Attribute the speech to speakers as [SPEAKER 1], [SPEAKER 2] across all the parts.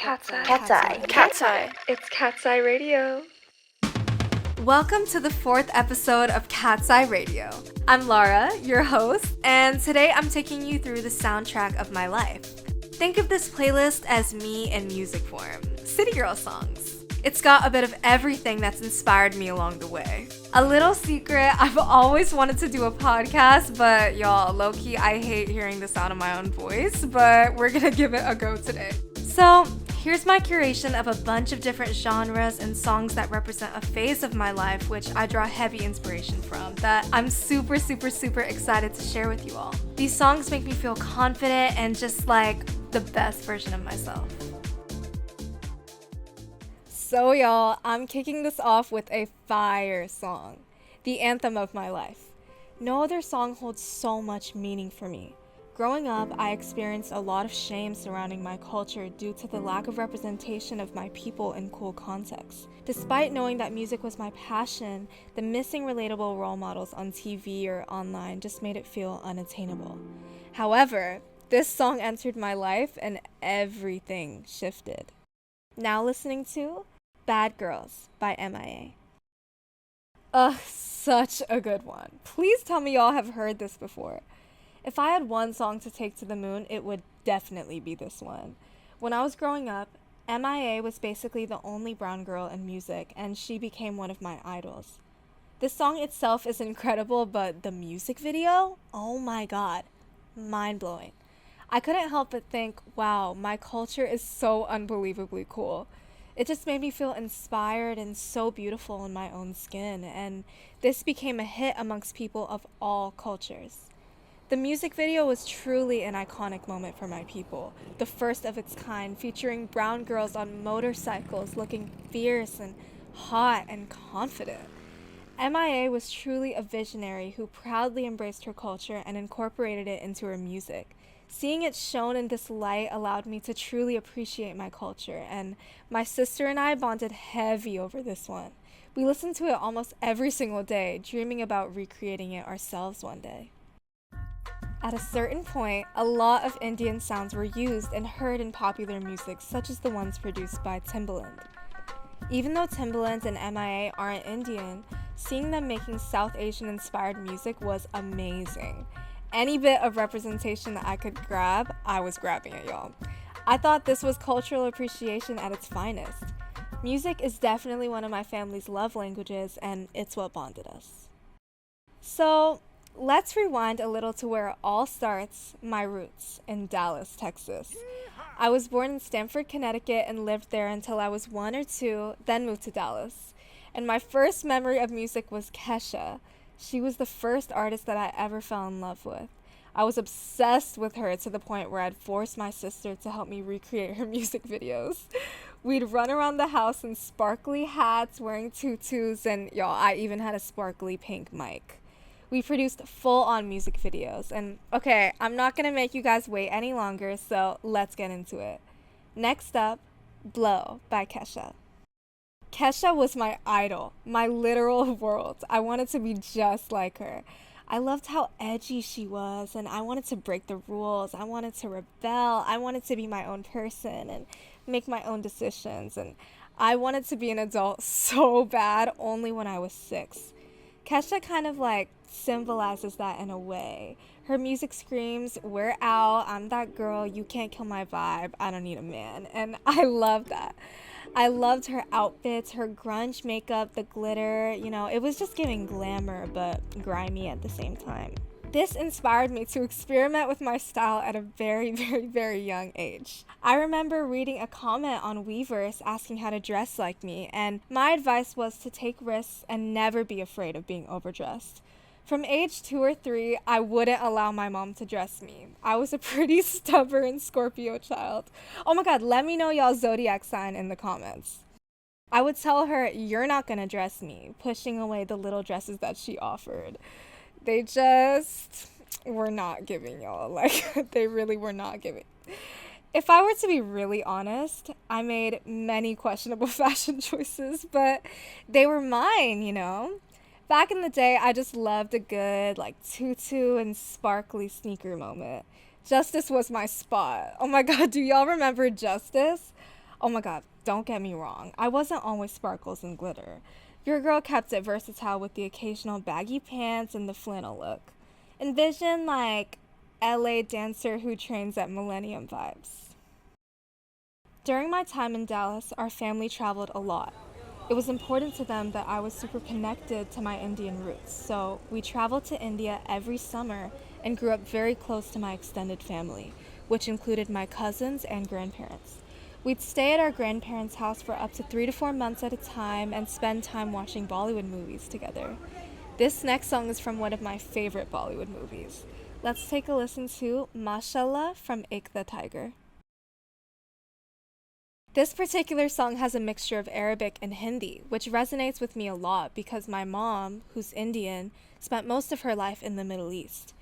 [SPEAKER 1] Cat's Eye.
[SPEAKER 2] Cat's Eye.
[SPEAKER 1] Cat's Eye. It's Cat's Eye Radio.
[SPEAKER 3] Welcome to the 4th episode of Cat's Eye Radio. I'm Lara, your host, and today I'm taking you through the soundtrack of my life. Think of this playlist as me in music form, City Girl songs. It's got a bit of everything that's inspired me along the way. A little secret, I've always wanted to do a podcast, but y'all, low-key, I hate hearing the sound of my own voice, but we're gonna give it a go today. So, here's my curation of a bunch of different genres and songs that represent a phase of my life which I draw heavy inspiration from that I'm super excited to share with you all. These songs make me feel confident and just like the best version of myself. So y'all, I'm kicking this off with a fire song, the anthem of my life. No other song holds so much meaning for me. Growing up, I experienced a lot of shame surrounding my culture due to the lack of representation of my people in cool contexts. Despite knowing that music was my passion, the missing relatable role models on TV or online just made it feel unattainable. However, this song entered my life and everything shifted. Now listening to Bad Girls by MIA. Ugh, such a good one. Please tell me y'all have heard this before. If I had one song to take to the moon, it would definitely be this one. When I was growing up, MIA was basically the only brown girl in music, and she became one of my idols. The song itself is incredible, but the music video? Oh my god. Mind-blowing. I couldn't help but think, wow, my culture is so unbelievably cool. It just made me feel inspired and so beautiful in my own skin, and this became a hit amongst people of all cultures. The music video was truly an iconic moment for my people, the first of its kind, featuring brown girls on motorcycles looking fierce and hot and confident. MIA was truly a visionary who proudly embraced her culture and incorporated it into her music. Seeing it shown in this light allowed me to truly appreciate my culture, and my sister and I bonded heavy over this one. We listened to it almost every single day, dreaming about recreating it ourselves one day. At a certain point, a lot of Indian sounds were used and heard in popular music, such as the ones produced by Timbaland. Even though Timbaland and MIA aren't Indian, seeing them making South Asian-inspired music was amazing. Any bit of representation that I could grab, I was grabbing it, y'all. I thought this was cultural appreciation at its finest. Music is definitely one of my family's love languages, and it's what bonded us. So, let's rewind a little to where it all starts, my roots, in Dallas, Texas. I was born in Stamford, Connecticut, and lived there until I was 1 or 2, then moved to Dallas. And my first memory of music was Kesha. She was the first artist that I ever fell in love with. I was obsessed with her to the point where I'd force my sister to help me recreate her music videos. We'd run around the house in sparkly hats, wearing tutus, and y'all, I even had a sparkly pink mic. We produced full-on music videos, and okay, I'm not gonna make you guys wait any longer, so let's get into it. Next up, Blow by Kesha. Kesha was my idol, my literal world. I wanted to be just like her. I loved how edgy she was, and I wanted to break the rules. I wanted to rebel. I wanted to be my own person and make my own decisions, and I wanted to be an adult so bad, only when I was 6. Kesha kind of like symbolizes that in a way. Her music screams, "We're out, I'm that girl, you can't kill my vibe, I don't need a man." And I love that. I loved her outfits, her grunge makeup, the glitter, it was just giving glamour but grimy at the same time. This inspired me to experiment with my style at a very young age. I remember reading a comment on Weverse asking how to dress like me, and my advice was to take risks and never be afraid of being overdressed. From age 2 or 3, I wouldn't allow my mom to dress me. I was a pretty stubborn Scorpio child. Oh my god, let me know y'all's zodiac sign in the comments. I would tell her, "You're not gonna dress me," pushing away the little dresses that she offered. They just were not giving, y'all. Like, they really were not giving. If I were to be really honest, I made many questionable fashion choices, but they were mine. Back in the day, I just loved a good, tutu and sparkly sneaker moment. Justice was my spot. Oh my god, do y'all remember Justice? Oh my god, don't get me wrong. I wasn't always sparkles and glitter. Your girl kept it versatile with the occasional baggy pants and the flannel look. Envision like LA dancer who trains at Millennium vibes. During my time in Dallas, our family traveled a lot. It was important to them that I was super connected to my Indian roots, so we traveled to India every summer and grew up very close to my extended family, which included my cousins and grandparents. We'd stay at our grandparents' house for up to 3 to 4 months at a time and spend time watching Bollywood movies together. This next song is from one of my favorite Bollywood movies. Let's take a listen to Mashallah from Ik the Tiger. This particular song has a mixture of Arabic and Hindi, which resonates with me a lot because my mom, who's Indian, spent most of her life in the Middle East.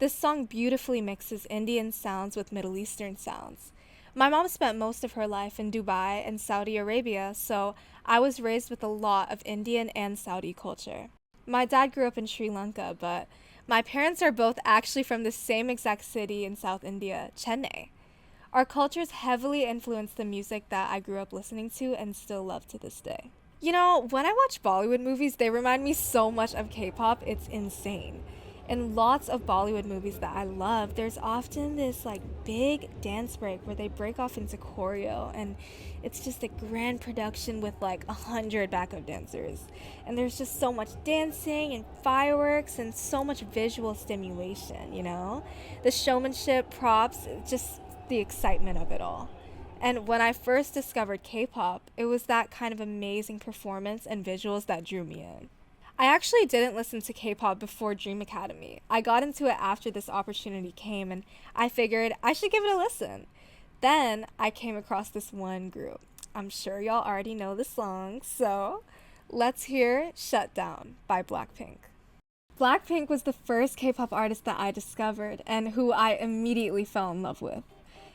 [SPEAKER 3] This song beautifully mixes Indian sounds with Middle Eastern sounds. My mom spent most of her life in Dubai and Saudi Arabia, so I was raised with a lot of Indian and Saudi culture. My dad grew up in Sri Lanka, but my parents are both actually from the same exact city in South India, Chennai. Our cultures heavily influenced the music that I grew up listening to and still love to this day. You know, when I watch Bollywood movies, they remind me so much of K-pop, it's insane. In lots of Bollywood movies that I love, there's often this like big dance break where they break off into choreo, and it's just a grand production with like 100 backup dancers. And there's just so much dancing and fireworks and so much visual stimulation, you know? The showmanship, props, just the excitement of it all. And when I first discovered K-pop, it was that kind of amazing performance and visuals that drew me in. I actually didn't listen to K-pop before Dream Academy. I got into it after this opportunity came, and I figured I should give it a listen. Then I came across this one group. I'm sure y'all already know the song, so let's hear Shut Down by Blackpink. Blackpink was the first K-pop artist that I discovered and who I immediately fell in love with.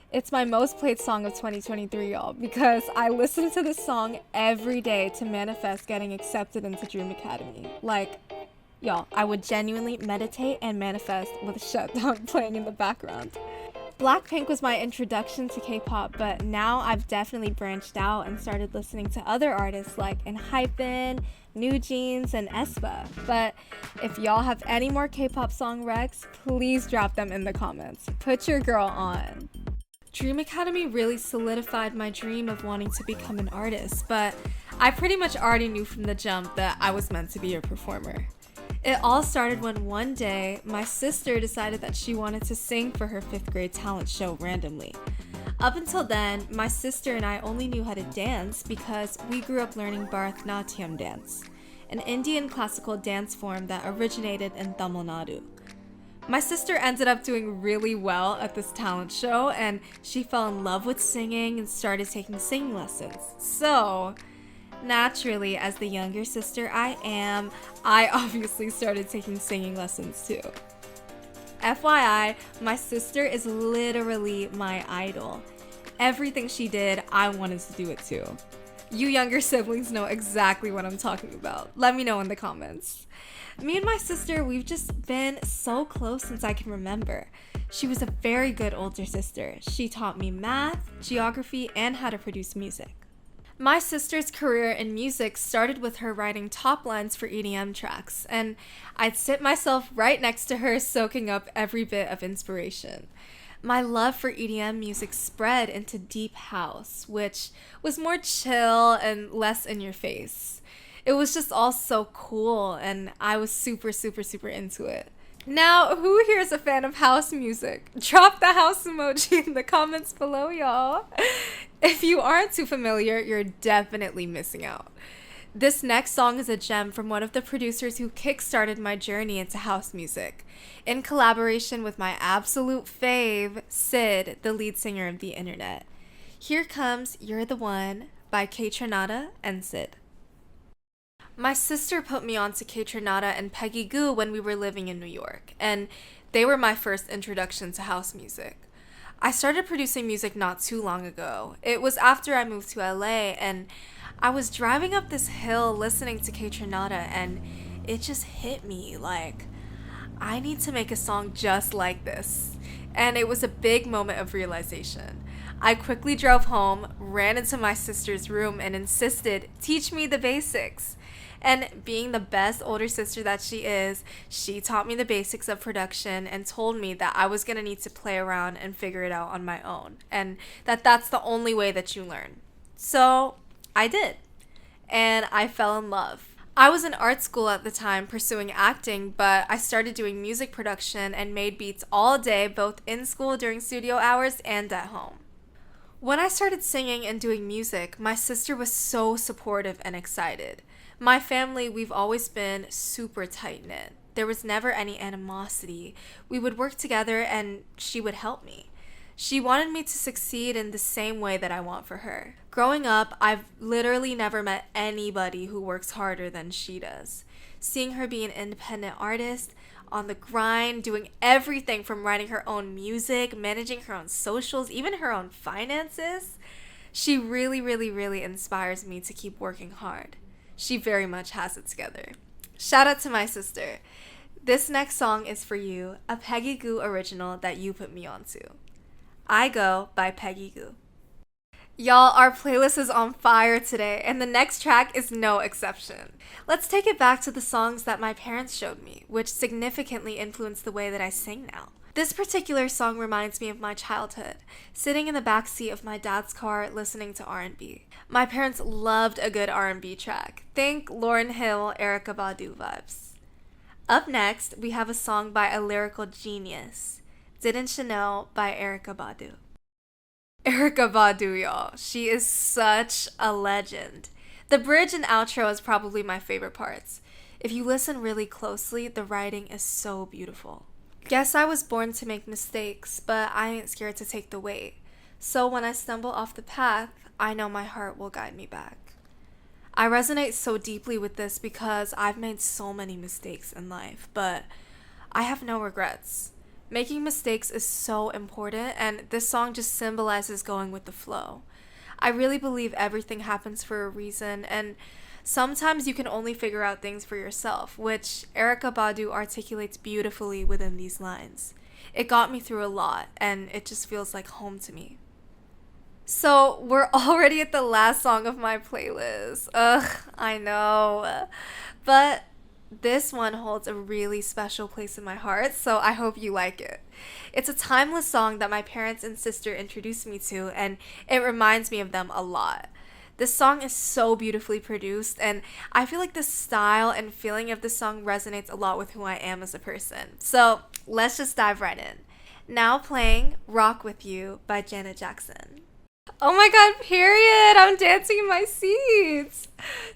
[SPEAKER 3] It's my most played song of 2023, y'all, because I listen to this song every day to manifest getting accepted into Dream Academy. Like, y'all, I would genuinely meditate and manifest with Shutdown playing in the background. Blackpink was my introduction to K-pop, but now I've definitely branched out and started listening to other artists like ENHYPEN, New Jeans, and aespa. But if y'all have any more K-pop song recs, please drop them in the comments. Put your girl on. Dream Academy really solidified my dream of wanting to become an artist, but I pretty much already knew from the jump that I was meant to be a performer. It all started when one day, my sister decided that she wanted to sing for her 5th grade talent show randomly. Up until then, my sister and I only knew how to dance because we grew up learning Bharatanatyam dance, an Indian classical dance form that originated in Tamil Nadu. My sister ended up doing really well at this talent show, and she fell in love with singing and started taking singing lessons. So, naturally, as the younger sister I am, I obviously started taking singing lessons too. FYI, my sister is literally my idol. Everything she did, I wanted to do it too. You younger siblings know exactly what I'm talking about. Let me know in the comments. Me and my sister, we've just been so close since I can remember. She was a very good older sister. She taught me math, geography, and how to produce music. My sister's career in music started with her writing top lines for EDM tracks, and I'd sit myself right next to her soaking up every bit of inspiration. My love for EDM music spread into deep house, which was more chill and less in your face. It was just all so cool, and I was super into it. Now, who here is a fan of house music? Drop the house emoji in the comments below, y'all. If you aren't too familiar, you're definitely missing out. This next song is a gem from one of the producers who kickstarted my journey into house music, in collaboration with my absolute fave, Sid, the lead singer of The Internet. Here comes You're the One by Kaytranada and Sid. My sister put me on to Kaytranada and Peggy Gou when we were living in New York, and they were my first introduction to house music. I started producing music not too long ago. It was after I moved to LA, and I was driving up this hill listening to Kaytranada, and it just hit me like, I need to make a song just like this. And it was a big moment of realization. I quickly drove home, ran into my sister's room, and insisted, "Teach me the basics." And being the best older sister that she is, she taught me the basics of production and told me that I was going to need to play around and figure it out on my own, and that that's the only way that you learn. So I did, and I fell in love. I was in art school at the time pursuing acting, but I started doing music production and made beats all day, both in school during studio hours and at home. When I started singing and doing music, my sister was so supportive and excited. My family, we've always been super tight-knit. There was never any animosity. We would work together and she would help me. She wanted me to succeed in the same way that I want for her. Growing up, I've literally never met anybody who works harder than she does. Seeing her be an independent artist, on the grind, doing everything from writing her own music, managing her own socials, even her own finances, she really inspires me to keep working hard. She very much has it together. Shout out to my sister. This next song is for you, a Peggy Gou original that you put me onto. I Go by Peggy Gou. Y'all, our playlist is on fire today, and the next track is no exception. Let's take it back to the songs that my parents showed me, which significantly influenced the way that I sing now. This particular song reminds me of my childhood, sitting in the backseat of my dad's car listening to R&B. My parents loved a good R&B track. Think Lauryn Hill, Erykah Badu vibes. Up next, we have a song by a lyrical genius, Didn't You Know by Erykah Badu. Erykah Badu, y'all. She is such a legend. The bridge and outro is probably my favorite parts. If you listen really closely, the writing is so beautiful. Guess I was born to make mistakes, but I ain't scared to take the weight. So when I stumble off the path, I know my heart will guide me back. I resonate so deeply with this because I've made so many mistakes in life, but I have no regrets. Making mistakes is so important, and this song just symbolizes going with the flow. I really believe everything happens for a reason, and sometimes you can only figure out things for yourself, which Erykah Badu articulates beautifully within these lines. It got me through a lot, and it just feels like home to me. So, we're already at the last song of my playlist. Ugh, I know. But this one holds a really special place in my heart, so I hope you like it. It's a timeless song that my parents and sister introduced me to, and it reminds me of them a lot. This song is so beautifully produced, and I feel like the style and feeling of this song resonates a lot with who I am as a person. So let's just dive right in. Now playing Rock With You by Janet Jackson. Oh my god, period! I'm dancing in my seats!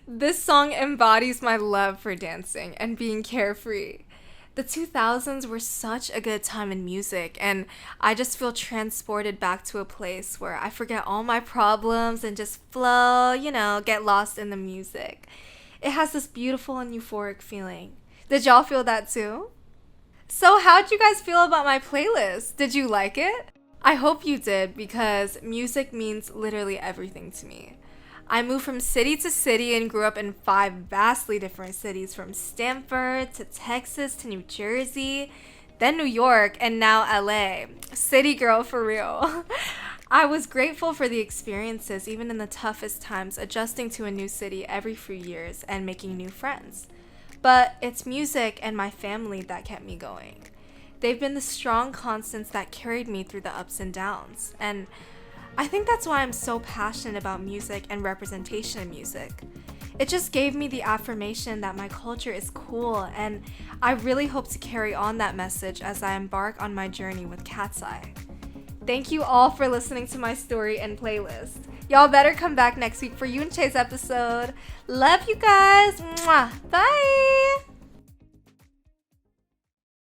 [SPEAKER 3] This song embodies my love for dancing and being carefree. The 2000s were such a good time in music, and I just feel transported back to a place where I forget all my problems and just flow, get lost in the music. It has this beautiful and euphoric feeling. Did y'all feel that too? So how'd you guys feel about my playlist? Did you like it? I hope you did, because music means literally everything to me. I moved from city to city and grew up in 5 vastly different cities, from Stanford to Texas to New Jersey, then New York, and now LA. City girl for real. I was grateful for the experiences, even in the toughest times, adjusting to a new city every few years and making new friends. But it's music and my family that kept me going. They've been the strong constants that carried me through the ups and downs, and I think that's why I'm so passionate about music and representation in music. It just gave me the affirmation that my culture is cool, and I really hope to carry on that message as I embark on my journey with Cat's Eye. Thank you all for listening to my story and playlist. Y'all better come back next week for Yoon Che's episode. Love you guys. Mwah. Bye.